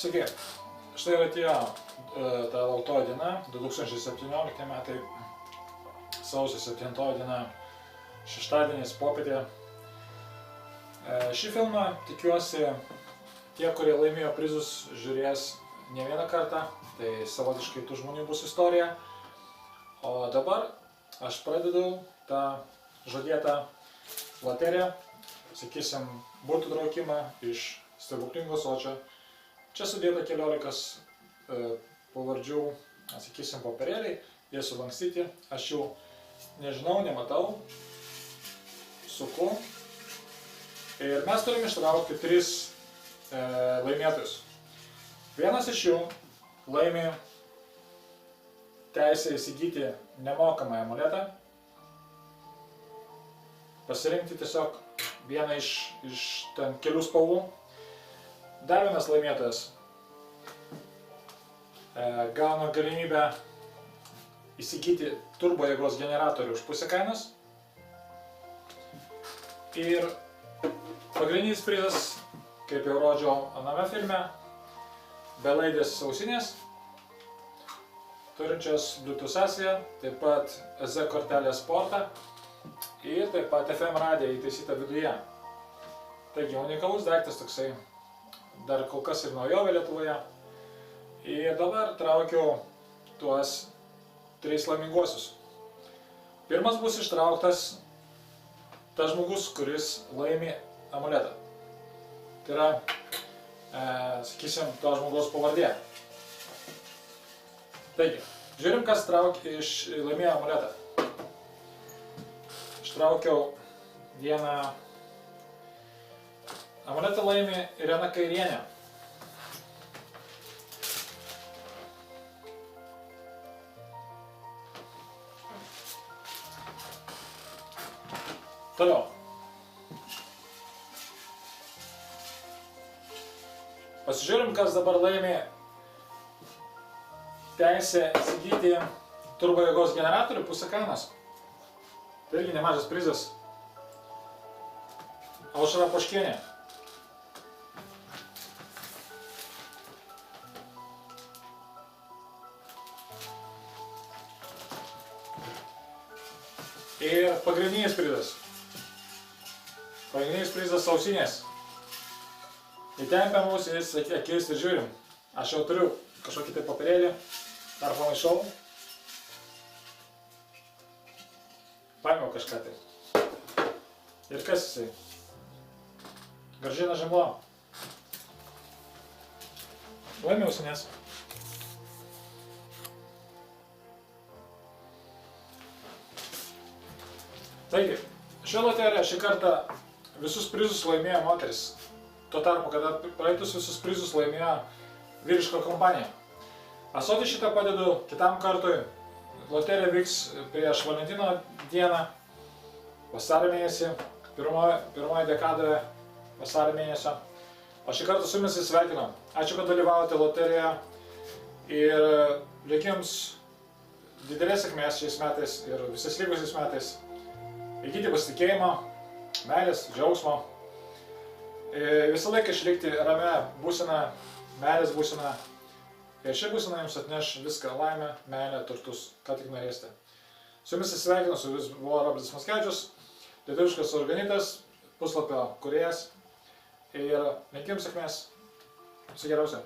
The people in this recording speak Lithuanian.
Sveiki, štai ir atėjo ta lauktoji diena, 2017 metai, sausio 7 diena, šeštadienis popietė. Šį filmą, tikiuosi, tie, kurie laimėjo prizus, žiūrės ne vieną kartą, tai savotiškai tų žmonių bus istorija. O dabar aš pradedu tą žadėtą loteriją, sakysim, burtų traukimą iš stebuklingo sočio. Čia sudėta 14 pavardžių, sakysim, popierėliai, jie sulankstyti, aš jų nežinau, nematau, suku. Ir mes turime ištraukti 3 laimėtojus. Vienas iš jų laimi teisę įsigyti nemokamą amuletą, pasirinkti tiesiog vieną iš ten kelių spalvų. Dar vienas laimėtojas gauna galimybę įsigyti turbo jėgos generatorių už pusę kainos. Ir pagrindinis prizas, kaip jau rodžiau aname filme, belaidės ausinės, turinčios Bluetooth sąsają, taip pat EZ kortelę sportą ir taip pat FM radiją įtaisytą viduje. Taigi unikalus daiktas toksai, dar kol kas ir naujovė Lietuvoje. Ir dabar traukiu tuos 3 laiminguosius. Pirmas bus ištrauktas tas žmogus, kuris laimi amuletą. Tai yra, sakysim, to žmogaus pavardė. Taigi, žiūrim, kas laimėjo amuletą. Ištraukiau vieną. Amuletą laimi Irena Kairienė. Toliau. Pasižiūrim, kas dabar laimi teisę įsigyti turbo jėgos generatorių pusę kainos. Tai irgi nemažas prizas. Aušra Poškienė. Ir pagrindinis prizas. Pagrindinis prizas ausinės. Įtempiam ausinės akis ir žiūrim. Aš jau turiu kažkokį tai papirėlį. Dar pamaišau. Paėmiau kažką tai. Ir kas jisai? Gražina Žemlo. Laimė ausinės. Taigi, šią loteriją šį kartą visus prizus laimėjo moteris. Tuo tarpu, kada praeitus visus prizus laimėjo vyriška kompanija. Ąsotį šitą padedu kitam kartui. Loterija vyks prieš Valentino dieną, vasario mėnesį, pirmoji dekadoje vasario mėnesio. O šį kartą su jumis atsisveikinu. Ačiū, kad dalyvavote loterijoje ir linkiu jums didelės sėkmės šiais metais ir visais likusiais metais. Įgyti pasitikėjimo, meilės, džiaugsmo. Visą laiką išlikti ramia būsena, meilės būsena. Ir ši būsena jums atneš viską laimę, meilę, turtus, ką tik norėsite. Su jumis atsisveikinu, su jumis buvo Robertas Mackevičius, lietuviškas organitas, puslapio kūrėjas. Ir linkiu jums sėkmės. Viso geriausio.